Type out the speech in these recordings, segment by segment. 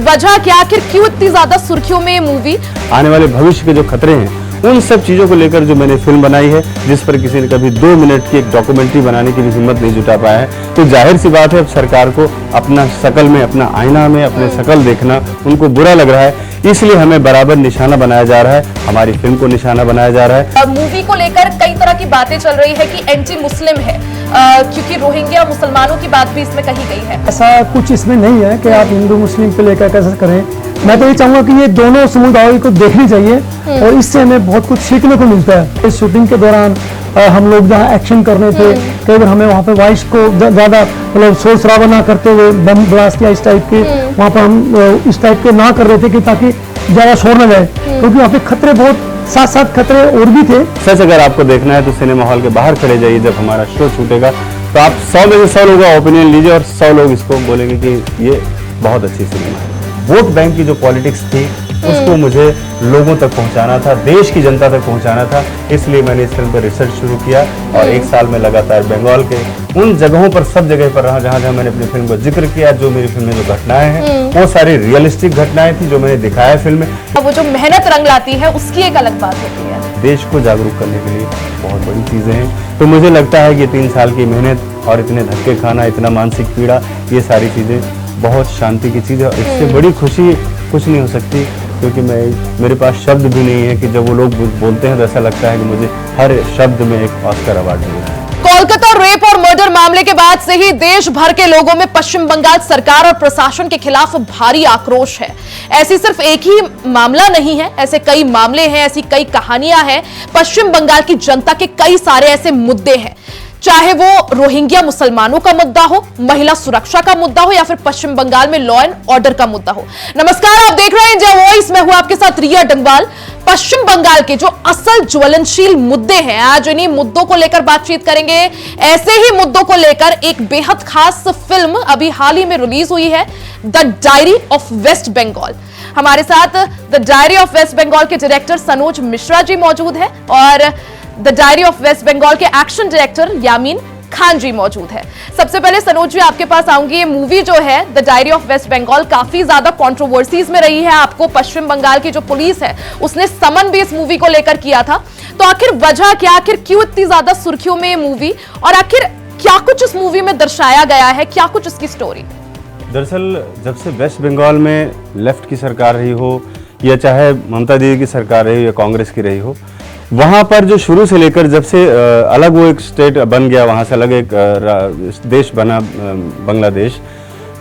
वजह क्या, आखिर क्यों इतनी ज्यादा सुर्खियों में मूवी? आने वाले भविष्य के जो खतरे हैं उन सब चीजों को लेकर जो मैंने फिल्म बनाई है, जिस पर किसी ने कभी 2 मिनट की एक डॉक्यूमेंट्री बनाने की भी हिम्मत नहीं जुटा पाया है। तो जाहिर सी बात है अब सरकार को अपना शकल में, अपना आईना में अपने शकल देखना उनको बुरा लग रहा है, इसलिए हमें बराबर निशाना बनाया जा रहा है, हमारी फिल्म को निशाना बनाया जा रहा है। मूवी को लेकर कई तरह की बातें चल रही है कि एंटी मुस्लिम है, क्योंकि रोहिंग्या मुसलमानों की बात भी इसमें कही गई है। ऐसा कुछ इसमें नहीं है कि आप हिंदू मुस्लिम पे लेकर कैसे करें। मैं तो ये चाहूंगा कि ये दोनों समुदायों को देखनी चाहिए और इससे हमें बहुत कुछ सीखने को मिलता है। इस शूटिंग के दौरान हम लोग जहाँ एक्शन कर रहे थे, कई बार हमें वहाँ पे वॉइस को ज्यादा मतलब शोर शराबा ना करते हुए बम ब्लास्ट या इस टाइप के वहाँ पर हम इस टाइप के ना कर रहे थे कि ताकि ज्यादा शोर ना जाए, क्योंकि वहाँ पे खतरे बहुत साथ साथ खतरे और भी थे। सच अगर आपको देखना है तो सिनेमा हॉल के बाहर खड़े जाइए, जब हमारा शो छूटेगा तो आप 100 में से 100 लोगों का ओपिनियन लीजिए और 100 लोग इसको बोलेंगे कि ये बहुत अच्छी सिनेमा है। वोट बैंक की जो पॉलिटिक्स थी उसको मुझे लोगों तक पहुंचाना था, देश की जनता तक पहुंचाना था, इसलिए मैंने इस फिल्म पर रिसर्च शुरू किया और 1 साल में लगातार बंगाल के उन जगहों पर, सब जगह पर रहा जहां जहां मैंने अपनी फिल्म को जिक्र किया। जो मेरी फिल्म में जो घटनाएं हैं वो सारी रियलिस्टिक घटनाएं थी जो मैंने दिखाया फिल्म में। वो जो मेहनत रंग लाती है उसकी एक अलग बात होती है। देश को जागरूक करने के लिए बहुत बड़ी चीजें हैं, तो मुझे लगता है कि 3 साल की मेहनत और इतने धक्के खाना, इतना मानसिक पीड़ा, ये सारी चीजें बहुत शांति की चीज है और इससे बड़ी खुशी कुछ नहीं हो सकती, क्योंकि मेरे पास शब्द भी नहीं है कि जब वो लोग बोलते हैं तो ऐसा लगता है कि मुझे हर शब्द में एक ऑस्कर अवार्ड मिल रहा है। कोलकाता रेप और मर्डर मामले के बाद से ही देश भर के लोगों में पश्चिम बंगाल सरकार और प्रशासन के खिलाफ भारी आक्रोश है। ऐसी सिर्फ एक ही मामला नहीं है, ऐसे कई मामले हैं, ऐसी कई कहानियां हैं। पश्चिम बंगाल की जनता के कई सारे ऐसे मुद्दे हैं, चाहे वो रोहिंग्या मुसलमानों का मुद्दा हो, महिला सुरक्षा का मुद्दा हो या फिर पश्चिम बंगाल में लॉ एंड ऑर्डर का मुद्दा हो। नमस्कार, आप देख रहे हैं इंडिया वॉइस, मैं हूं आपके साथ रिया डंगवाल। पश्चिम बंगाल के जो असल ज्वलनशील मुद्दे हैं, आज इन्हीं मुद्दों को लेकर बातचीत करेंगे। ऐसे ही मुद्दों को लेकर एक बेहद खास फिल्म अभी हाल ही में रिलीज हुई है, the diary of West Bengal. हमारे साथ the diary of West Bengal के डायरेक्टर सनोज मिश्रा जी मौजूद है और the diary of West Bengal के एक्शन डायरेक्टर यामीन खान जी मौजूद है। सबसे पहले सनोज जी आपके पास आऊंगी। ये मूवी जो है the diary of West Bengal काफी ज्यादा कंट्रोवर्सीज में रही है। आपको पश्चिम बंगाल की जो पुलिस है उसने समन भी इस मूवी को लेकर किया था, तो आखिर वजह क्या, आखिर क्यों इतनी ज्यादा सुर्खियों में ये मूवी और आखिर क्या कुछ इस मूवी में दर्शाया गया है, क्या कुछ इसकी स्टोरी? दरअसल जब से वेस्ट बंगाल में लेफ्ट की सरकार रही हो या चाहे ममता दीदी की सरकार रही हो या कांग्रेस की रही हो, वहाँ पर जो शुरू से लेकर जब से अलग वो एक स्टेट बन गया, वहाँ से अलग एक देश बना बांग्लादेश,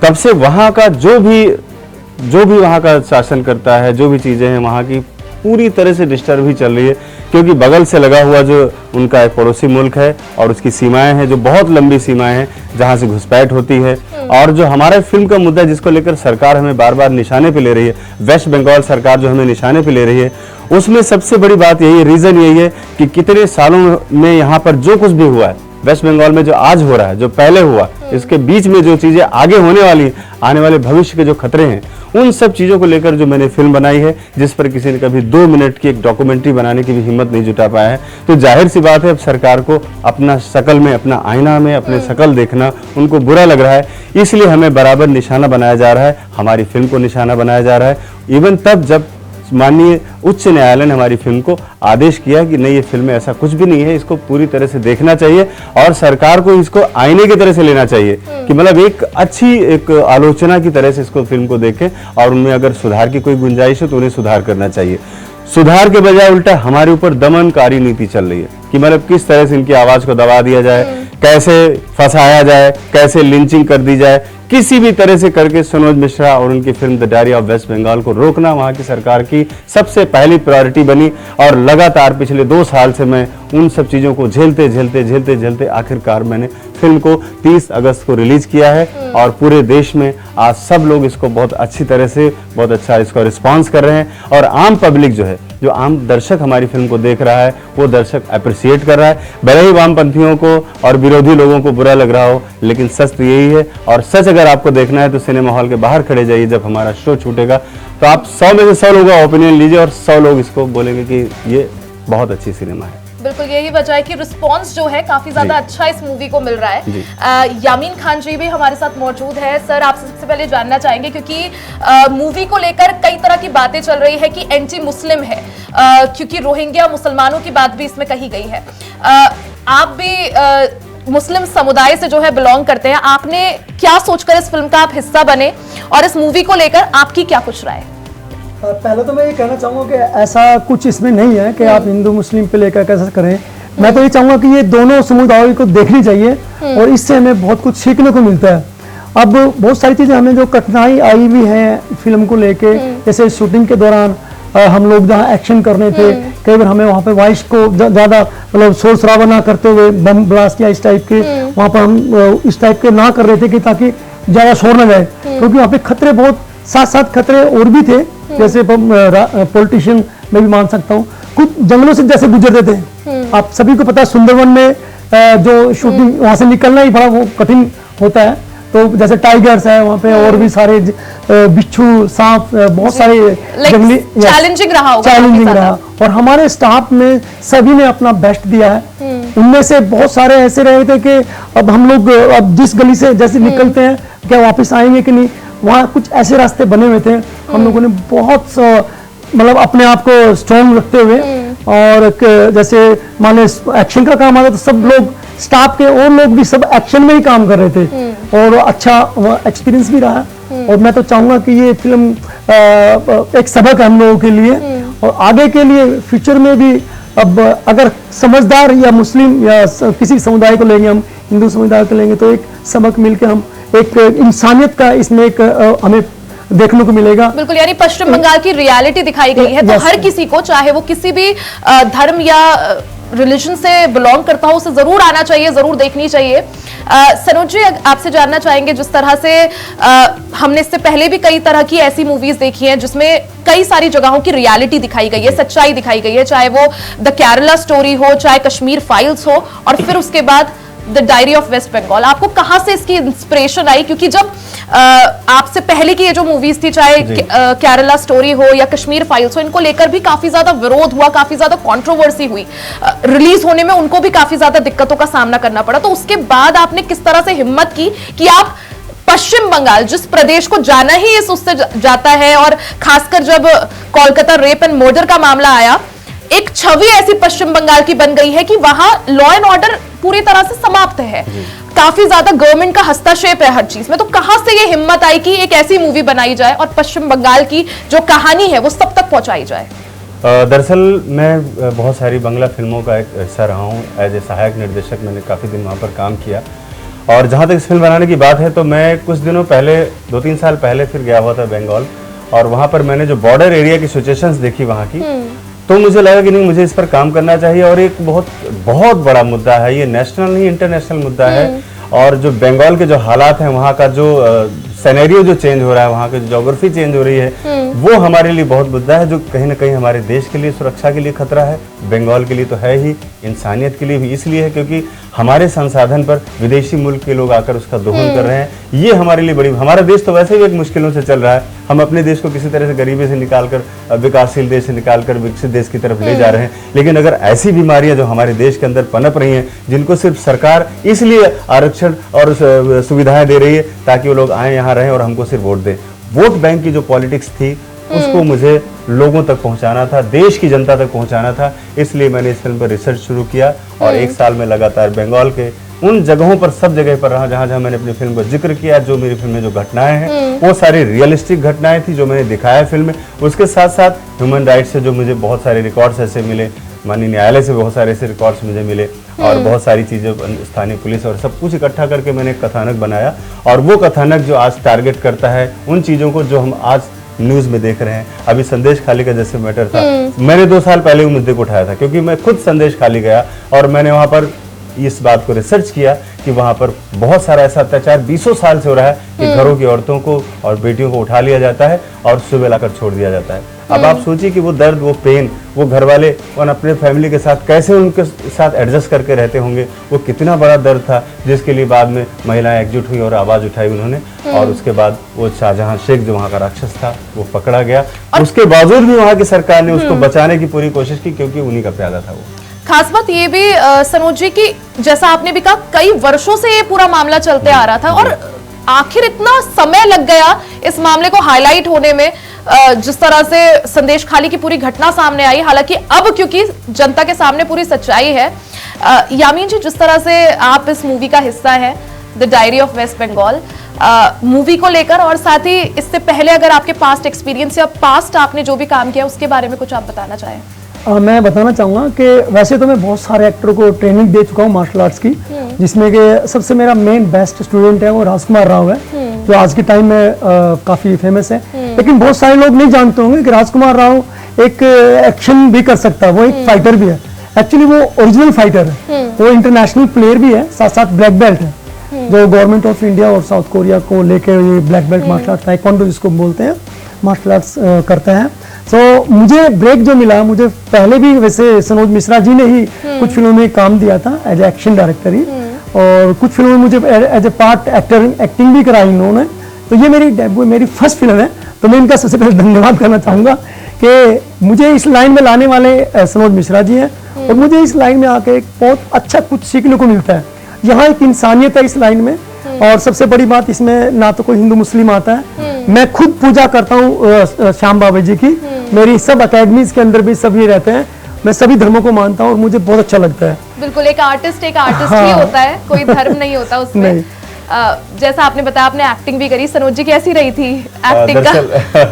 तब से वहाँ का जो भी वहाँ का शासन करता है, जो भी चीज़ें हैं वहाँ की पूरी तरह से डिस्टर्ब ही चल रही है, क्योंकि बगल से लगा हुआ जो उनका एक पड़ोसी मुल्क है और उसकी सीमाएं हैं जो बहुत लंबी सीमाएं हैं जहाँ से घुसपैठ होती है। और जो हमारे फिल्म का मुद्दा जिसको लेकर सरकार हमें बार बार निशाने पे ले रही है, वेस्ट बंगाल सरकार जो हमें निशाने पे ले रही है, उसमें सबसे बड़ी बात यही है, रीजन यही है कि कितने सालों में यहाँ पर जो कुछ भी हुआ है वेस्ट बंगाल में, जो आज हो रहा है, जो पहले हुआ, इसके बीच में जो चीजें आगे होने वाली, आने वाले भविष्य के जो खतरे हैं, उन सब चीजों को लेकर जो मैंने फिल्म बनाई है, जिस पर किसी ने कभी 2 मिनट की एक डॉक्यूमेंट्री बनाने की भी हिम्मत नहीं जुटा पाया है। तो जाहिर सी बात है अब सरकार को अपना शकल में, अपना आईना में अपने शकल देखना उनको बुरा लग रहा है, इसलिए हमें बराबर निशाना बनाया जा रहा है, हमारी फिल्म को निशाना बनाया जा रहा है। इवन तब जब माननीय उच्च न्यायालय ने हमारी फिल्म को आदेश किया कि नहीं, ये फिल्म में ऐसा कुछ भी नहीं है, इसको पूरी तरह से देखना चाहिए और सरकार को इसको आईने की तरह से लेना चाहिए कि मतलब एक अच्छी एक आलोचना की तरह से इसको फिल्म को देखें और उनमें अगर सुधार की कोई गुंजाइश है तो उन्हें सुधार करना चाहिए। सुधार के बजाय उल्टा हमारे ऊपर दमनकारी नीति चल रही है कि मतलब किस तरह से इनकी आवाज को दबा दिया जाए, कैसे फंसाया जाए, कैसे लिंचिंग कर दी जाए, किसी भी तरह से करके सनोज मिश्रा और उनकी film the diary of West Bengal को रोकना वहां की सरकार की सबसे पहली प्रायोरिटी बनी। और लगातार पिछले 2 साल से मैं उन सब चीजों को झेलते आखिरकार मैंने फिल्म को 30 अगस्त को रिलीज किया है और पूरे देश में आज सब लोग इसको बहुत अच्छी तरह से, बहुत अच्छा इसको रिस्पांस कर रहे हैं और आम पब्लिक जो है, जो आम दर्शक हमारी फिल्म को देख रहा है, वो दर्शक अप्रिशिएट कर रहा है। भले ही वामपंथियों को और विरोधी लोगों को बुरा लग रहा हो, लेकिन सच तो यही है। और सच अगर आपको देखना है तो सिनेमा हॉल के बाहर खड़े जाइए, जब हमारा शो छूटेगा तो आप 100 में से 100 लोगों का ओपिनियन लीजिए और 100 लोग इसको बोलेंगे कि ये बहुत अच्छी सिनेमा है। बिल्कुल यही वजह है कि रिस्पांस जो है काफी ज्यादा अच्छा इस मूवी को मिल रहा है। यामीन खान जी भी हमारे साथ मौजूद है। सर, आपसे सबसे पहले जानना चाहेंगे क्योंकि मूवी को लेकर कई तरह की बातें चल रही है कि एंटी मुस्लिम है, क्योंकि रोहिंग्या मुसलमानों की बात भी इसमें कही गई है। आप भी मुस्लिम समुदाय से जो है बिलोंग करते हैं, आपने क्या सोचकर इस फिल्म का आप हिस्सा बने और इस मूवी को लेकर आपकी क्या कुछ राय है? पहले तो मैं ये कहना चाहूँगा कि ऐसा कुछ इसमें नहीं है कि आप हिंदू मुस्लिम पे लेकर कैसे करें। मैं तो ये चाहूँगा कि ये दोनों समुदायों को देखनी चाहिए और इससे हमें बहुत कुछ सीखने को मिलता है। अब बहुत सारी चीज़ें हमें जो कठिनाई आई हुई है फिल्म को लेके, जैसे शूटिंग के दौरान हम लोग जहाँ एक्शन करने थे, कई बार हमें वहाँ पे वॉइस को ज़्यादा मतलब शोर शराबा ना करते हुए बम ब्लास्ट या इस टाइप के वहाँ पर हम इस टाइप के ना कर रहे थे कि ताकि ज़्यादा शोर ना जाए, क्योंकि वहाँ पे खतरे बहुत साथ साथ खतरे और भी थे। जैसे पॉलिटिशियन मैं भी मान सकता हूँ, कुछ जंगलों से जैसे गुजरते थे, आप सभी को पता है सुंदरवन में जो शूटिंग वहाँ से निकलना ही बड़ा वो कठिन होता है। तो जैसे टाइगर्स है वहाँ पे और भी सारे बिच्छू, सांप, बहुत सारे जंगली चैलेंजिंग रहा होगा, चैलेंजिंग रहा। और हमारे स्टाफ में सभी ने अपना बेस्ट दिया है। उनमें से बहुत सारे ऐसे रहे थे कि अब हम लोग अब जिस गली से जैसे निकलते हैं क्या वापस आएंगे कि नहीं, वहाँ कुछ ऐसे रास्ते बने हुए थे। हम लोगों ने बहुत मतलब अपने आप को स्ट्रॉन्ग रखते हुए, और जैसे मान लो एक्शन का काम आता तो सब लोग स्टाफ के और लोग भी सब एक्शन में ही काम कर रहे थे और अच्छा एक्सपीरियंस भी रहा। और मैं तो चाहूँगा कि ये फिल्म एक सबक है हम लोगों के लिए और आगे के लिए फ्यूचर में भी। अब अगर समझदार या मुस्लिम या किसी समुदाय को लेंगे, हम हिंदू समुदाय को लेंगे, तो एक सबक मिलकर हम एक इंसानियत का इसमें एक हमें देखने को मिलेगा। बिल्कुल, यानी पश्चिम बंगाल की रियलिटी दिखाई गई है, तो हर किसी को, चाहे वो किसी भी धर्म या रिलीजन से बिलोंग करता हो, उसे जरूर आना चाहिए, जरूर देखनी चाहिए। सनोज जी, आपसे जानना चाहेंगे, जिस तरह से हमने इससे पहले भी कई तरह की ऐसी मूवीज देखी हैं जिसमें कई सारी जगहों की रियलिटी दिखाई गई है, सच्चाई दिखाई गई है, चाहे वो द केरला स्टोरी हो, चाहे कश्मीर फाइल्स हो, और फिर उसके बाद the diary of West Bengal. आपको कहां से इसकी इंस्पिरेशन आई? क्योंकि जब आपसे पहले की ये जो मूवीज थी, चाहे केरला स्टोरी हो या कश्मीर फाइल्स हो, इनको लेकर भी काफी ज्यादा विरोध हुआ, काफी ज्यादा कंट्रोवर्सी हुई, रिलीज होने में उनको भी काफी ज्यादा दिक्कतों का सामना करना पड़ा। तो उसके बाद आपने किस तरह से हिम्मत की कि आप पश्चिम बंगाल, जिस प्रदेश को जाना ही इस उससे जाता है, और खासकर जब कोलकाता रेप एंड मर्डर का मामला आया, एक छवि ऐसी पश्चिम बंगाल की बन गई है कि वहां लॉ एंड ऑर्डर पूरी तरह से समाप्त है, काफी ज्यादा गवर्नमेंट का हस्तक्षेप है हर चीज में। तो कहां से ये हिम्मत आई कि एक ऐसी मूवी बनाई जाए और पश्चिम बंगाल की जो कहानी है वो सब तक पहुंचाई जाए? दरअसल मैं बहुत सारी बांग्ला फिल्मों का एक हिस्सा रहा हूँ। एज ए सहायक निर्देशक मैंने काफ़ी दिन वहाँ पर काम किया, और जहाँ तक इस फिल्म बनाने की बात है तो मैं कुछ दिनों पहले, 2-3 साल पहले फिर गया हुआ था बंगाल, और वहाँ पर मैंने जो बॉर्डर एरिया की सिचुएशंस देखी वहाँ की, तो मुझे लगा कि नहीं, मुझे इस पर काम करना चाहिए। और एक बहुत बहुत बड़ा मुद्दा है, ये नेशनल नहीं इंटरनेशनल मुद्दा है। और जो बंगाल के जो हालात हैं, वहाँ का जो सिनेरियो जो चेंज हो रहा है, वहाँ की जो ज्योग्राफी चेंज हो रही है, वो हमारे लिए बहुत मुद्दा है, जो कहीं ना कहीं हमारे देश के लिए, सुरक्षा के लिए खतरा है। बंगाल के लिए तो है ही, इंसानियत के लिए भी इसलिए है क्योंकि हमारे संसाधन पर विदेशी मुल्क के लोग आकर उसका दोहन कर रहे हैं। ये हमारे लिए बड़ी, हमारा देश तो वैसे भी एक मुश्किलों से चल रहा है, हम अपने देश को किसी तरह से गरीबी से निकालकर, विकासशील देश से निकालकर विकसित देश की तरफ ले जा रहे हैं। लेकिन अगर ऐसी बीमारियां जो हमारे देश के अंदर पनप रही हैं, जिनको सिर्फ सरकार इसलिए आरक्षण और सुविधाएं दे रही है ताकि वो लोग आए यहाँ रहें और हमको सिर्फ वोट दें, वोट बैंक की जो पॉलिटिक्स थी उसको मुझे लोगों तक पहुंचाना था, देश की जनता तक पहुंचाना था। इसलिए मैंने इस फिल्म पर रिसर्च शुरू किया और 1 साल में लगातार बंगाल के उन जगहों पर, सब जगह पर रहा जहां जहां मैंने अपनी फिल्म पर जिक्र किया। जो मेरी फिल्म में जो घटनाएं हैं वो सारी रियलिस्टिक घटनाएं थी जो मैंने दिखाया फिल्म में। उसके साथ साथ ह्यूमन राइट्स से जो मुझे बहुत सारे रिकॉर्ड्स ऐसे मिले, माननीय न्यायालय से बहुत सारे ऐसे रिकॉर्ड्स मुझे मिले, और बहुत सारी चीज़ें, स्थानीय पुलिस और सब कुछ इकट्ठा करके मैंने एक कथानक बनाया। और वो कथानक जो आज टारगेट करता है उन चीज़ों को जो हम आज न्यूज़ में देख रहे हैं। अभी संदेश खाली का जैसे मैटर था, मैंने 2 साल पहले उस मुद्दे को उठाया था, क्योंकि मैं खुद संदेश खाली गया और मैंने वहाँ पर इस बात को रिसर्च किया कि वहाँ पर बहुत सारा ऐसा अत्याचार 20 साल से हो रहा है कि घरों की औरतों को और बेटियों को उठा लिया जाता है और सुबह लाकर छोड़ दिया जाता है। अब आप सोचिए कि वो दर्द, वो पेन, वो घर वाले और अपने फैमिली के साथ कैसे उनके साथ एडजस्ट करके रहते होंगे। वो कितना बड़ा दर्द था जिसके लिए बाद में महिलाएं एकजुट हुई और आवाज़ उठाई उन्होंने। और उसके बाद वो शाहजहां शेख जो वहाँ का राक्षस था वो पकड़ा गया। उसके बावजूद भी वहाँ की सरकार ने उसको बचाने की पूरी कोशिश की, क्योंकि उन्हीं का प्यादा था वो। खास बात ये भी सनोज जी की जैसा आपने भी कहा कई वर्षों से ये पूरा मामला चलते आ रहा था और आखिर इतना समय लग गया इस मामले को हाईलाइट होने में, जिस तरह से संदेश खाली की पूरी घटना सामने आई। हालांकि अब क्योंकि जनता के सामने पूरी सच्चाई है, यामीन जी जिस तरह से आप इस मूवी का हिस्सा है the diary of West Bengal movie को लेकर, और साथ ही इससे पहले अगर आपके पास्ट एक्सपीरियंस या पास्ट आपने जो भी काम किया उसके बारे में कुछ आप बताना चाहें। मैं बताना चाहूँगा कि वैसे तो मैं बहुत सारे एक्टरों को ट्रेनिंग दे चुका हूँ मार्शल आर्ट्स की, जिसमें कि सबसे मेरा मेन बेस्ट स्टूडेंट है वो राजकुमार राव है, जो आज के टाइम में काफ़ी फेमस है। लेकिन बहुत सारे लोग नहीं जानते होंगे कि राजकुमार राव एक एक्शन भी कर सकता है, वो एक फाइटर भी है। एक्चुअली वो ओरिजिनल फाइटर है, वो इंटरनेशनल प्लेयर भी है, साथ साथ ब्लैक बेल्ट है, जो गवर्नमेंट ऑफ इंडिया और साउथ कोरिया को लेकर ये black belt martial arts taekwondo जिसको बोलते हैं मार्शल आर्ट्स करते हैं। सो मुझे ब्रेक जो मिला, मुझे पहले भी वैसे सनोज मिश्रा जी ने ही कुछ फिल्मों में काम दिया था एज ए एक्शन डायरेक्टर ही, और कुछ फिल्मों में मुझे as a part actor acting भी कराई इन्होंने। तो ये मेरी फर्स्ट फिल्म है, तो मैं इनका सबसे पहले धन्यवाद करना चाहूँगा कि मुझे इस लाइन में लाने वाले सनोज मिश्रा जी हैं, और मुझे इस लाइन में आके एक बहुत अच्छा कुछ सीखने को मिलता है। यहाँ एक इंसानियत है इस लाइन में, और सबसे बड़ी बात इसमें ना तो कोई हिंदू मुस्लिम आता है। मैं खुद पूजा करता हूँ श्याम बाबा जी की, मेरी सब अकेडमीज के अंदर भी सभी रहते हैं, मैं सभी धर्मों को मानता हूँ और मुझे बहुत अच्छा लगता है। बिल्कुल, एक आर्टिस्ट ही होता है, कोई धर्म नहीं होता उसमें। जैसा आपने बताया आपने एक्टिंग भी करी, सनोज जी कैसी रही थी एक्टिंग का?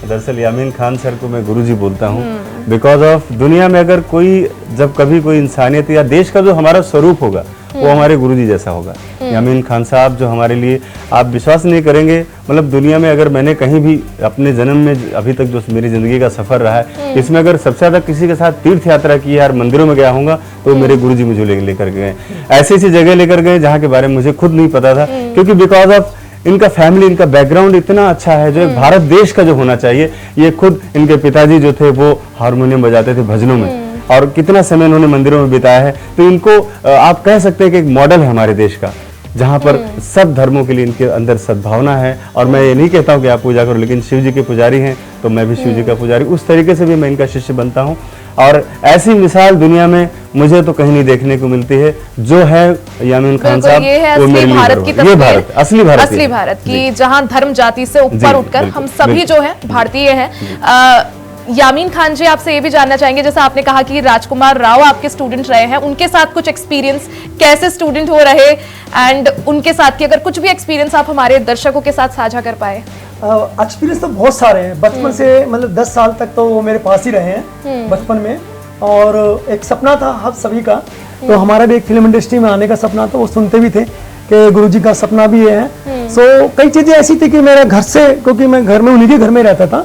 दरअसल यामीन खान सर को मैं गुरुजी बोलता हूँ, बिकॉज ऑफ दुनिया में अगर कोई जब कभी कोई इंसानियत या देश का जो हमारा स्वरूप होगा वो हमारे गुरुजी जैसा होगा। यामीन खान साहब जो हमारे लिए, आप विश्वास नहीं करेंगे, मतलब दुनिया में अगर मैंने कहीं भी अपने जन्म में अभी तक जो मेरी जिंदगी का सफर रहा है, इसमें अगर सबसे ज्यादा किसी के साथ तीर्थ यात्रा की यार मंदिरों में गया होऊंगा तो मेरे गुरुजी मुझे लेकर गए, ऐसी ऐसी जगह लेकर गए जहाँ के बारे में मुझे खुद नहीं पता था, क्योंकि बिकॉज ऑफ इनका फैमिली, इनका बैकग्राउंड इतना अच्छा है जो एक भारत देश का जो होना चाहिए। ये खुद इनके पिताजी जो थे वो हारमोनियम बजाते थे भजनों में, और कितना समय उन्होंने मंदिरों में बिताया है। तो इनको आप कह सकते हैं कि एक मॉडल है हमारे देश का, जहाँ पर सब धर्मों के लिए इनके अंदर सद्भावना है। और मैं ये नहीं कहता हूँ कि आप पूजा करो, लेकिन शिव जी के पुजारी हैं तो मैं भी शिव जी का पुजारी, उस तरीके से भी मैं इनका शिष्य बनता हूँ। और ऐसी मिसाल दुनिया में मुझे तो कहीं नहीं देखने को मिलती है जो है यामीन खान साहब। वो मेरे भारत की तस्वीर, ये भारत, असली भारत की, जहाँ धर्म जाति से ऊपर उठकर हम सभी जो है भारतीय हैं। यामीन खान जी, आपसे ये भी जानना चाहेंगे, जैसा आपने कहा कि राजकुमार राव आपके स्टूडेंट रहे हैं, उनके साथ कुछ एक्सपीरियंस, कैसे स्टूडेंट हो रहे, एंड उनके साथ की अगर कुछ भी एक्सपीरियंस आप हमारे दर्शकों के साथ साझा कर पाए। एक्सपीरियंस तो बहुत सारे हैं, बचपन से मतलब 10 साल तक तो वो मेरे पास ही रहे हैं बचपन में, और एक सपना था हम सभी का, तो हमारा भी एक फिल्म इंडस्ट्री में आने का सपना था, वो सुनते भी थे कि गुरुजी का सपना भी है। सो कई चीजें ऐसी थी कि मेरे घर से, क्योंकि मैं घर में उन्हीं के घर में रहता था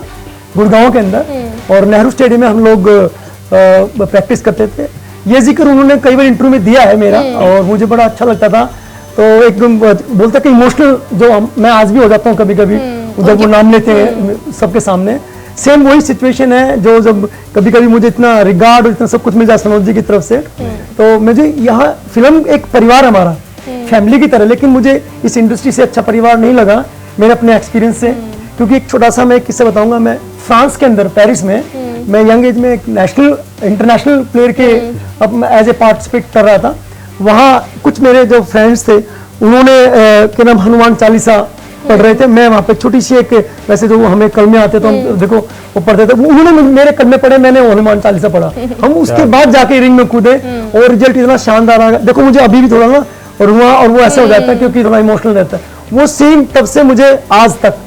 गुड़गांव के अंदर, और नेहरू स्टेडियम में हम लोग प्रैक्टिस करते थे। ये जिक्र उन्होंने कई बार इंटरव्यू में दिया है मेरा, और मुझे बड़ा अच्छा लगता था। तो एकदम बोलता कि इमोशनल जो मैं आज भी हो जाता हूँ कभी कभी जब वो नाम लेते हैं सबके सामने। सेम वही सिचुएशन है जो जब कभी कभी मुझे इतना रिगार्ड और इतना सब कुछ मिल जाए सनोज जी की तरफ से, तो मुझे यहाँ फिल्म एक परिवार हमारा फैमिली की तरह, लेकिन मुझे इस इंडस्ट्री से अच्छा परिवार नहीं लगा मेरे अपने एक्सपीरियंस से। क्योंकि एक छोटा सा मैं किस्सा बताऊंगा, मैं फ्रांस के अंदर पेरिस में मैं यंग एज में एक इंटरनेशनल प्लेयर के अब एज ए पार्टिसिपेट कर रहा था। वहाँ कुछ मेरे जो फ्रेंड्स थे उन्होंने क्या नाम हनुमान चालीसा पढ़ रहे थे, मैं वहाँ पे छोटी सी एक, वैसे जो हमें कलमे आते तो हम देखो वो पढ़ते थे, उन्होंने मेरे कलमे पढ़े, मैंने हनुमान चालीसा पढ़ा। हम उसके बाद जाके रिंग में कूदे और रिजल्ट इतना शानदार आ गया। देखो मुझे अभी भी थोड़ा ना और वो ऐसा हो जाता है क्योंकि थोड़ा इमोशनल रहता है वो सीन। तब से मुझे आज तक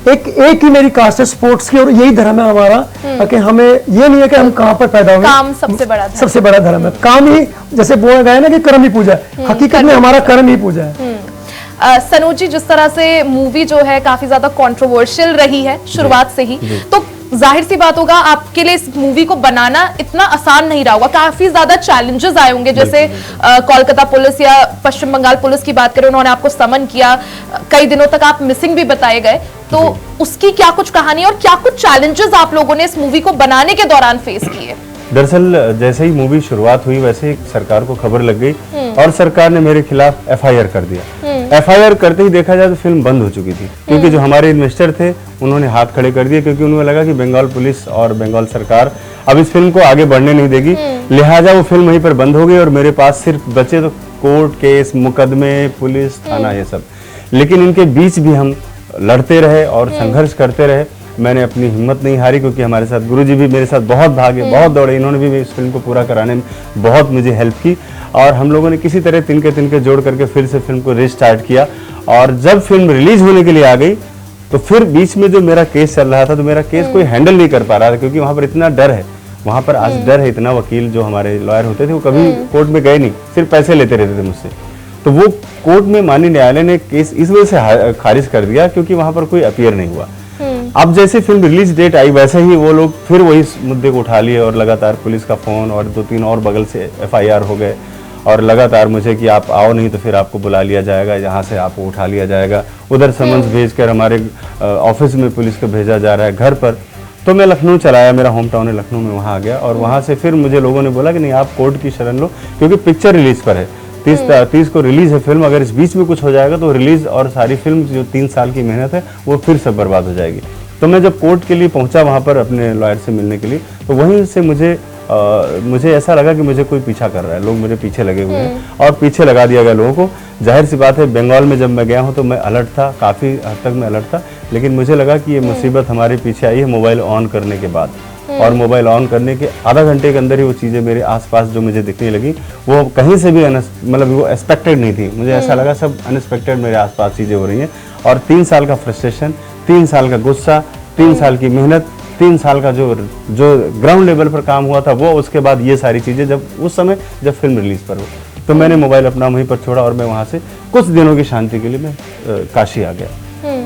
एक ही मेरी कास्ट है स्पोर्ट्स की, और यही धर्म है हमारा कि हमें ये नहीं है कि हम कहाँ पर पैदा हुए, काम सबसे बड़ा धर्म है। काम ही जैसे बोला गया ना कि कर्म ही पूजा है, हकीकत में हमारा कर्म ही पूजा है। सनोज जी, जिस तरह से मूवी जो है काफी ज्यादा कंट्रोवर्शियल रही है शुरुआत से ही, तो जाहिर सी बात होगा आपके लिए इस मूवी को बनाना इतना आसान नहीं रहा होगा, काफी ज्यादा चैलेंजेस आए होंगे। जैसे कोलकाता पुलिस या पश्चिम बंगाल पुलिस की बात करें, उन्होंने आपको समन किया, कई दिनों तक आप मिसिंग भी बताए गए, तो उसकी क्या कुछ कहानी और क्या कुछ चैलेंजेस आप लोगों ने इस मूवी को बनाने के दौरान फेस किए? दरअसल जैसे ही मूवी शुरुआत हुई वैसे ही सरकार को खबर लग गई और सरकार ने मेरे खिलाफ FIR कर दिया। FIR करते ही देखा जाए तो फिल्म बंद हो चुकी थी, क्योंकि जो हमारे इन्वेस्टर थे उन्होंने हाथ खड़े कर दिए, क्योंकि उन्हें लगा कि बंगाल पुलिस और बंगाल सरकार अब इस फिल्म को आगे बढ़ने नहीं देगी, लिहाजा वो फिल्म वहीं पर बंद हो गई और मेरे पास सिर्फ बचे तो कोर्ट केस, मुकदमे, पुलिस थाना, ये सब। लेकिन इनके बीच भी हम लड़ते रहे और संघर्ष करते रहे। मैंने अपनी हिम्मत नहीं हारी, क्योंकि हमारे साथ गुरुजी भी मेरे साथ बहुत भागे, बहुत दौड़े, इन्होंने भी इस फिल्म को पूरा कराने में बहुत मुझे हेल्प की और हम लोगों ने किसी तरह तिनके जोड़ करके फिर से फिल्म को रीस्टार्ट किया। और जब फिल्म रिलीज होने के लिए आ गई तो फिर बीच में जो मेरा केस चल रहा था, तो मेरा केस कोई हैंडल नहीं कर पा रहा था, क्योंकि वहाँ पर इतना डर है, वहाँ पर आज डर है इतना। वकील जो हमारे लॉयर होते थे वो कभी कोर्ट में गए नहीं, सिर्फ पैसे लेते रहते थे मुझसे। तो वो कोर्ट में माननीय न्यायालय ने केस इस वजह से खारिज कर दिया क्योंकि वहाँ पर कोई अपीयर नहीं हुआ। अब जैसे फिल्म रिलीज डेट आई वैसे ही वो लोग फिर वही मुद्दे को उठा लिए और लगातार पुलिस का फोन और 2-3 और बगल से FIR हो गए और लगातार मुझे कि आप आओ नहीं तो फिर आपको बुला लिया जाएगा, यहाँ से आपको उठा लिया जाएगा, उधर समन्स भेजकर हमारे ऑफिस में पुलिस को भेजा जा रहा है घर पर। तो मैं लखनऊ चला आया, मेरा होम टाउन है लखनऊ में, वहाँ आ गया और वहाँ से फिर मुझे लोगों ने बोला कि नहीं आप कोर्ट की शरण लो, क्योंकि पिक्चर रिलीज पर है, 30 को रिलीज है फिल्म, अगर इस बीच में कुछ हो जाएगा तो रिलीज और सारी फिल्म जो 3 साल की मेहनत है वो फिर सब बर्बाद हो जाएगी। तो मैं जब कोर्ट के लिए पहुंचा वहाँ पर अपने लॉयर से मिलने के लिए, तो वहीं से मुझे ऐसा लगा कि मुझे कोई पीछा कर रहा है, लोग मुझे पीछे लगे हुए हैं और पीछे लगा दिया गया लोगों को। जाहिर सी बात है बंगाल में जब मैं गया हूँ तो मैं अलर्ट था, काफ़ी हद तक मैं अलर्ट था, लेकिन मुझे लगा कि ये मुसीबत हमारे पीछे आई है मोबाइल ऑन करने के बाद। और मोबाइल ऑन करने के आधा घंटे के अंदर ही वो चीज़ें मेरे आसपास जो मुझे दिखने लगी वो कहीं से भी मतलब वो एक्सपेक्टेड नहीं थी। मुझे ऐसा लगा सब अनएक्सपेक्टेड मेरे आसपास चीज़ें हो रही हैं। और 3 साल का फ्रस्ट्रेशन, 3 साल का गुस्सा, 3 साल की मेहनत, 3 साल का जो ग्राउंड लेवल पर काम हुआ था वो, उसके बाद ये सारी चीज़ें जब उस समय जब फिल्म रिलीज पर हो, तो मैंने मोबाइल अपना वहीं पर छोड़ा और मैं वहाँ से कुछ दिनों की शांति के लिए मैं काशी आ गया।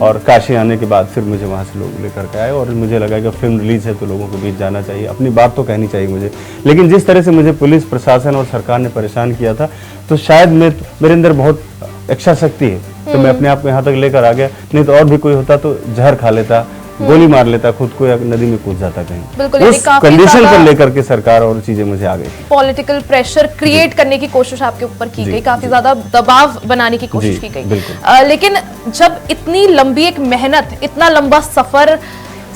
और काशी आने के बाद फिर मुझे वहाँ से लोग लेकर के आए और मुझे लगा कि फिल्म रिलीज है तो लोगों के बीच जाना चाहिए, अपनी बात तो कहनी चाहिए मुझे। लेकिन जिस तरह से मुझे पुलिस प्रशासन और सरकार ने परेशान किया था, तो शायद मेरे अंदर बहुत इच्छा शक्ति है, तो मैं अपने आप को यहाँ तक लेकर आ गया। नहीं तो और भी कोई होता तो जहर खा लेता, गोली मार लेता खुद को या नदी में कूद जाता कहीं। बिल्कुल, उस कंडीशन पर लेकर के सरकार और चीजें मुझे आ गई। पॉलिटिकल प्रेशर क्रिएट करने की कोशिश आपके ऊपर की गई, काफी ज्यादा दबाव बनाने की कोशिश की गई। लेकिन जब इतनी लंबी एक मेहनत, इतना लंबा सफर,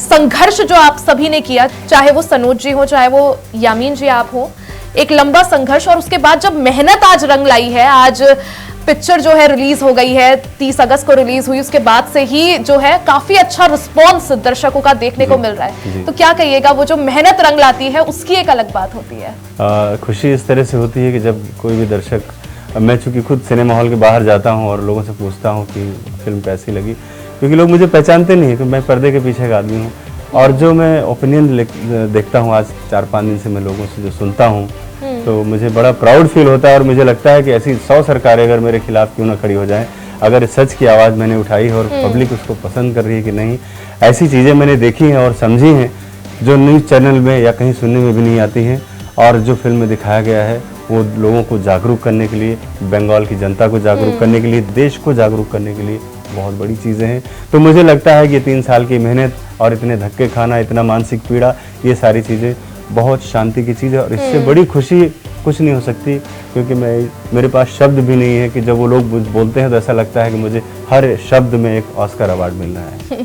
संघर्ष जो आप सभी ने किया, चाहे वो सनोज जी हो, चाहे वो यामीन जी आप हो, एक लंबा संघर्ष और उसके बाद जब मेहनत आज रंग लाई है, आज पिक्चर जो है रिलीज हो गई है, 30 अगस्त को रिलीज हुई, उसके बाद से ही जो है काफी अच्छा रिस्पॉन्स दर्शकों का देखने को मिल रहा है। तो क्या कहिएगा, वो जो मेहनत रंग लाती है उसकी एक अलग बात होती है। खुशी इस तरह से होती है कि जब कोई भी दर्शक, मैं चूंकि खुद सिनेमा हॉल के बाहर जाता हूँ और लोगों से पूछता हूँ कि फिल्म कैसी लगी, क्योंकि लोग मुझे पहचानते नहीं है कि मैं पर्दे के पीछे का आदमी हूँ। और जो मैं ओपिनियन देखता हूँ, आज 4-5 दिन से मैं लोगों से जो सुनता हूँ, तो मुझे बड़ा प्राउड फील होता है और मुझे लगता है कि ऐसी 100 सरकारें अगर मेरे खिलाफ क्यों ना खड़ी हो जाएं, अगर सच की आवाज़ मैंने उठाई है और पब्लिक उसको पसंद कर रही है कि नहीं, ऐसी चीज़ें मैंने देखी हैं और समझी हैं जो न्यूज़ चैनल में या कहीं सुनने में भी नहीं आती हैं। और जो फिल्म में दिखाया गया है वो लोगों को जागरूक करने के लिए, बंगाल की जनता को जागरूक करने के लिए, देश को जागरूक करने के लिए बहुत बड़ी चीज़ें हैं। तो मुझे लगता है कि 3 साल की मेहनत और इतने धक्के खाना, इतना मानसिक पीड़ा, ये सारी चीज़ें बहुत शांति की चीज़ है और इससे बड़ी खुशी कुछ नहीं हो सकती। क्योंकि मेरे पास शब्द भी नहीं है कि जब वो लोग बोलते हैं तो ऐसा लगता है कि मुझे हर शब्द में एक ऑस्कर अवार्ड मिल रहा है।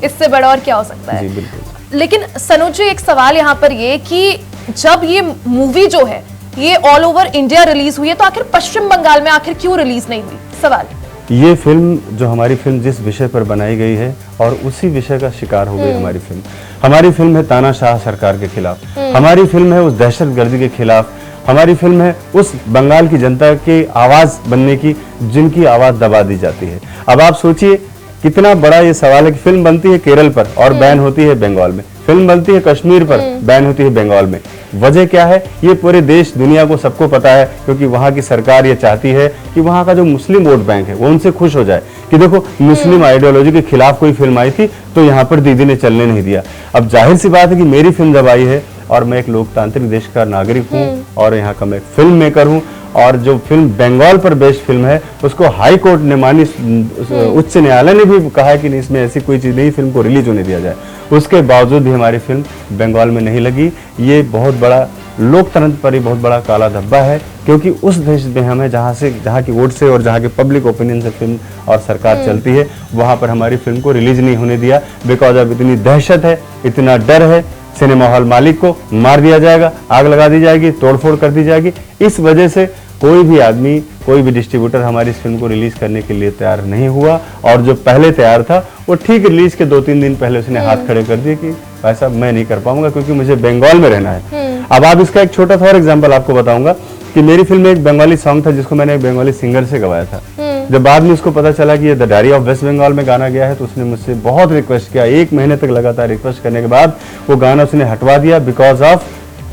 इससे बड़ा और क्या हो सकता है। जी बिल्कुल। लेकिन सनोज जी, एक सवाल यहाँ पर ये कि जब ये मूवी जो है ये ऑल ओवर इंडिया रिलीज हुई है, तो आखिर पश्चिम बंगाल में आखिर क्यों रिलीज नहीं हुई? सवाल। ये फिल्म जो हमारी फिल्म जिस विषय पर बनाई गई है और उसी विषय का शिकार हो गई हमारी फिल्म। हमारी फिल्म है तानाशाह सरकार के खिलाफ, हमारी फिल्म है उस दहशतगर्दी के खिलाफ, हमारी फिल्म है उस बंगाल की जनता की आवाज बनने की जिनकी आवाज दबा दी जाती है। अब आप सोचिए कितना बड़ा ये सवाल है कि फिल्म बनती है केरल पर और बैन होती है बंगाल में, फिल्म बनती है कश्मीर पर, बैन होती है बंगाल में। वजह क्या है? ये पूरे देश दुनिया को सबको पता है, क्योंकि वहाँ की सरकार ये चाहती है कि वहाँ का जो मुस्लिम वोट बैंक है वो उनसे खुश हो जाए कि देखो मुस्लिम आइडियोलॉजी के खिलाफ कोई फिल्म आई थी तो यहाँ पर दीदी ने चलने नहीं दिया। अब जाहिर सी बात है कि मेरी फिल्म जब आई है और मैं एक लोकतांत्रिक देश का नागरिक हूँ और यहाँ का मैं फिल्म मेकर हूँ, और जो फिल्म बंगाल पर बेस्ड फिल्म है उसको हाई कोर्ट ने मानी, उच्च न्यायालय ने भी कहा कि इसमें ऐसी कोई चीज़ नहीं, फिल्म को रिलीज होने दिया जाए, उसके बावजूद भी हमारी फिल्म बंगाल में नहीं लगी। ये बहुत बड़ा लोकतंत्र पर ही बहुत बड़ा काला धब्बा है। क्योंकि उस देश में हमें जहाँ की वोट से और जहाँ के पब्लिक ओपिनियन से फिल्म और सरकार चलती है, वहाँ पर हमारी फिल्म को रिलीज नहीं होने दिया। बिकॉज अब इतनी दहशत है, इतना डर है, सिनेमा हॉल मालिक को मार दिया जाएगा, आग लगा दी जाएगी, तोड़फोड़ कर दी जाएगी। इस वजह से कोई भी आदमी, कोई भी डिस्ट्रीब्यूटर हमारी इस फिल्म को रिलीज करने के लिए तैयार नहीं हुआ। और जो पहले तैयार था वो ठीक रिलीज के 2-3 दिन पहले उसने हाथ खड़े कर दिए कि भाई साहब मैं नहीं कर पाऊंगा क्योंकि मुझे बंगाल में रहना है। अब आप इसका एक छोटा सा और एग्जाम्पल आपको बताऊंगा कि मेरी फिल्म में एक बंगाली सॉन्ग था जिसको मैंने एक बंगाली सिंगर से गवाया था। जब बाद में उसको पता चला कि ये the diary of West Bengal में गाना गया है तो उसने मुझसे बहुत रिक्वेस्ट किया। 1 महीने तक लगातार रिक्वेस्ट करने के बाद वो गाना उसने हटवा दिया बिकॉज ऑफ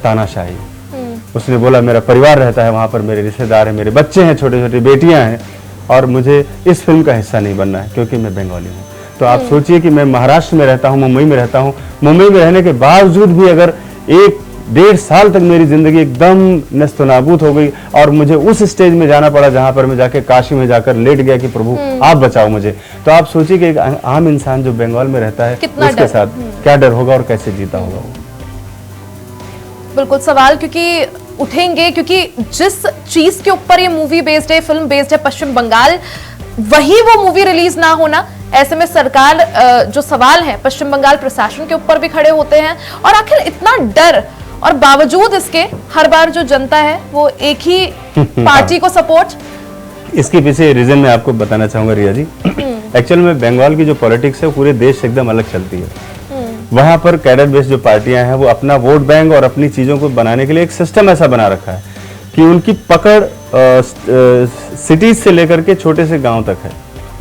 तानाशाही। उसने बोला मेरा परिवार रहता है वहाँ पर, मेरे रिश्तेदार हैं, मेरे बच्चे हैं, छोटे छोटे बेटियां हैं और मुझे इस फिल्म का हिस्सा नहीं बनना है क्योंकि मैं बंगाली हूँ। तो आप सोचिए कि मैं महाराष्ट्र में रहता हूँ, मुंबई में रहता हूँ, मुंबई में रहने के बावजूद भी अगर 1-1.5 साल तक मेरी जिंदगी एकदम नस्तनाबूद हो गई और मुझे उस स्टेज में जाना पड़ा जहां पर मैं जाके काशी में जाकर लेट गया कि प्रभु आप बचाओ मुझे। तो आप सोचिए कि एक आम इंसान जो बंगाल में रहता है उसके साथ क्या डर होगा और कैसे जीता होगा वो। बिल्कुल सवाल क्योंकि उठेंगे, क्योंकि जिस चीज के ऊपर ये मूवी बेस्ड है, फिल्म बेस्ड है पश्चिम बंगाल, वही वो मूवी रिलीज ना होना, ऐसे में सरकार जो सवाल है पश्चिम बंगाल प्रशासन के ऊपर भी खड़े होते हैं। और आखिर इतना डर और बावजूद इसके हर बार जो जनता है वो एक ही पार्टी को सपोर्ट। इसके पीछे रीजन मैं आपको बताना चाहूंगा रिया जी। एक्चुअल में बंगाल की जो पॉलिटिक्स है वो पूरे देश से एकदम अलग चलती है। वहां पर कैडर बेस्ड जो पार्टियां हैं वो अपना वोट बैंक और अपनी चीजों को बनाने के लिए एक सिस्टम ऐसा बना रखा है कि उनकी पकड़ सिटीज से लेकर के छोटे से गांव तक है।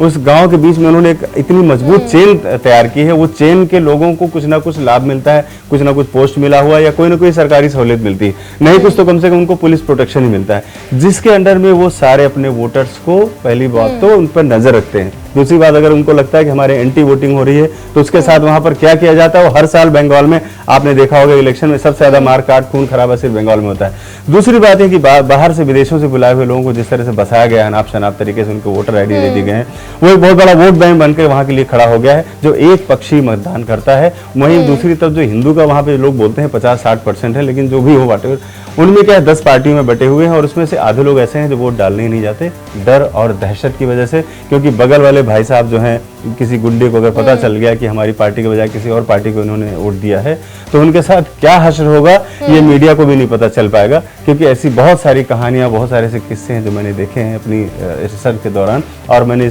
उस गांव के बीच में उन्होंने एक इतनी मजबूत चेन तैयार की है। वो चेन के लोगों को कुछ ना कुछ लाभ मिलता है, कुछ ना कुछ पोस्ट मिला हुआ या कोई ना कोई सरकारी सहूलियत मिलती है, नहीं कुछ तो कम से कम उनको पुलिस प्रोटेक्शन ही मिलता है, जिसके अंडर में वो सारे अपने वोटर्स को पहली बात तो उन पर नजर रखते हैं। दूसरी बात, अगर उनको लगता है कि हमारे एंटी वोटिंग हो रही है तो उसके साथ वहां पर क्या किया जाता है, वो हर साल बंगाल में आपने देखा होगा इलेक्शन में सबसे ज्यादा मार काट खून खराबा सिर्फ बंगाल में होता है। दूसरी बात है कि बाहर से विदेशों से बुलाए हुए लोगों को जिस तरह से बसाया गया है, नाप शनाप तरीके से उनको वोटर आईडी दे दी गए हैं, वो एक बहुत बड़ा वोट बैंक बनकर वहां के लिए खड़ा हो गया है जो एक पक्षी मतदान करता है। वहीं दूसरी तरफ जो हिंदू का वहां पे लोग बोलते हैं 50-60% है, लेकिन जो भी हो वाटेवर उनमें क्या है 10 पार्टियों में बटे हुए हैं और उसमें से आधे लोग ऐसे हैं जो वोट डालने ही नहीं जाते डर और दहशत की वजह से, क्योंकि बगल वाले भाई साहब जो हैं किसी गुंडे को अगर पता चल गया कि हमारी पार्टी के बजाय किसी और पार्टी को इन्होंने वोट दिया है तो उनके साथ क्या हश्र होगा ये मीडिया को भी नहीं पता चल पाएगा। क्योंकि ऐसी बहुत सारी कहानियां, बहुत सारे ऐसे किस्से हैं जो मैंने देखे हैं अपनी रिसर्च के दौरान और मैंने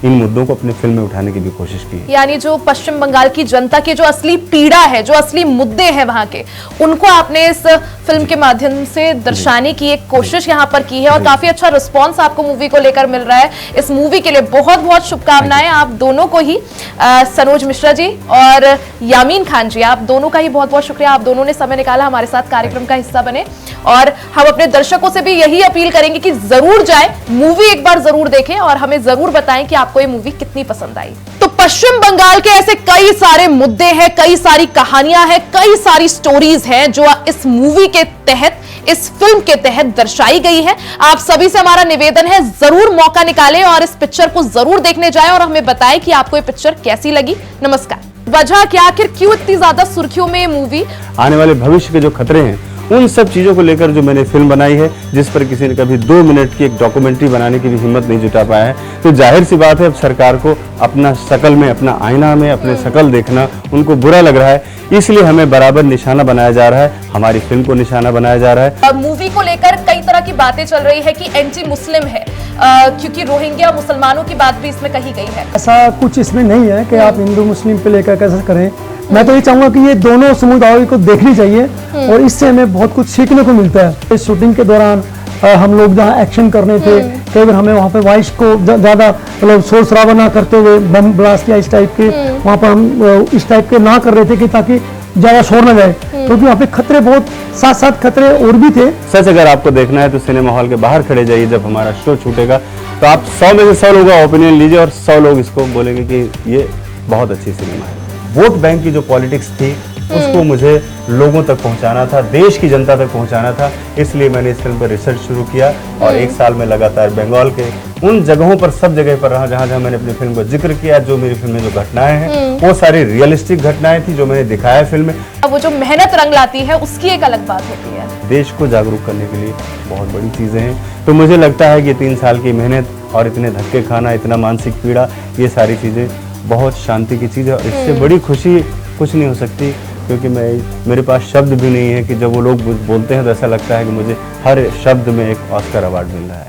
इन मुद्दों को अपनी फिल्म में उठाने की भी कोशिश की। यानी जो पश्चिम बंगाल की जनता की जो असली पीड़ा है, जो असली मुद्दे हैं वहां के, उनको आपने इस फिल्म के माध्यम से दर्शाने की एक कोशिश यहाँ पर की है और काफी अच्छा रिस्पांस आपको मूवी को लेकर मिल रहा है। इस मूवी के लिए बहुत बहुत शुभकामनाएं आप दोनों को ही, सनोज मिश्रा जी और यामीन खान जी, आप दोनों का ही बहुत बहुत शुक्रिया। आप दोनों ने समय निकाला हमारे साथ कार्यक्रम का हिस्सा बने और हम अपने दर्शकों से भी यही अपील करेंगे कि जरूर जाएं, मूवी एक बार जरूर देखें और हमें जरूर बताएं कि आपको ये मूवी कितनी पसंद आई। तो पश्चिम बंगाल के ऐसे कई सारे मुद्दे हैं, कई सारी कहानियां हैं, कई सारी स्टोरीज हैं जो इस मूवी के तहत, इस फिल्म के तहत दर्शाई गई है। आप सभी से हमारा निवेदन है जरूर मौका निकालें और इस पिक्चर को जरूर देखने जाएं और हमें बताएं कि आपको ये पिक्चर कैसी लगी। नमस्कार। वजह क्या, आखिर क्यों इतनी ज्यादा सुर्खियों में मूवी? आने वाले भविष्य के जो खतरे हैं उन सब चीजों को लेकर जो मैंने फिल्म बनाई है, जिस पर किसी ने कभी 2 मिनट की एक डॉक्यूमेंट्री बनाने की भी हिम्मत नहीं जुटा पाया है, तो जाहिर सी बात है अब सरकार को अपना शकल में, अपना आईना में अपने शकल देखना उनको बुरा लग रहा है। इसलिए हमें बराबर निशाना बनाया जा रहा है, हमारी फिल्म को निशाना बनाया जा रहा है। मूवी को लेकर कई तरह की बातें चल रही है कि एंटी मुस्लिम है, क्योंकि रोहिंग्या मुसलमानों की बात भी इसमें कही गई है। ऐसा कुछ इसमें नहीं है कि आप हिंदू मुस्लिम पे लेकर कैसे करें। मैं तो ये चाहूंगा कि ये दोनों समुदायों को देखनी चाहिए और इससे हमें बहुत कुछ सीखने को मिलता है। इस शूटिंग के दौरान हम लोग जहाँ एक्शन कर रहे थे कई बार हमें वहाँ पे वॉइस को ज्यादा मतलब शोर शराबा ना करते हुए बम ब्लास्ट या इस टाइप के वहाँ पर हम इस टाइप के ना कर रहे थे कि ताकि ज्यादा शोर ना जाए, क्योंकि वहाँ पे खतरे बहुत साथ साथ खतरे और भी थे। सच अगर आपको देखना है तो सिनेमा हॉल के बाहर खड़े जाइए, जब हमारा शो छूटेगा तो आप 100 में से 100 लोगों का ओपिनियन लीजिए और 100 लोग इसको बोलेंगे कि ये बहुत अच्छी सिनेमा है। वोट बैंक की जो पॉलिटिक्स थी उसको मुझे लोगों तक पहुंचाना था, देश की जनता तक पहुंचाना था। इसलिए मैंने इस फिल्म पर रिसर्च शुरू किया और 1 साल में लगातार बंगाल के उन जगहों पर, सब जगह पर रहा जहां जहां मैंने अपनी फिल्म का जिक्र किया। जो मेरी फिल्म में जो घटनाएं हैं वो सारी रियलिस्टिक घटनाएं थी जो मैंने दिखाया फिल्म में। वो जो मेहनत रंग लाती है उसकी एक अलग बात होती है। देश को जागरूक करने के लिए बहुत बड़ी चीजें हैं। तो मुझे लगता है कि 3 साल की मेहनत और इतने धक्के खाना, इतना मानसिक पीड़ा, ये सारी चीजें बहुत शांति की चीज है और इससे बड़ी खुशी कुछ नहीं हो सकती। क्योंकि मेरे पास शब्द भी नहीं है कि जब वो लोग बोलते हैं तो ऐसा लगता है कि मुझे हर शब्द में एक ऑस्कर अवार्ड मिल रहा है।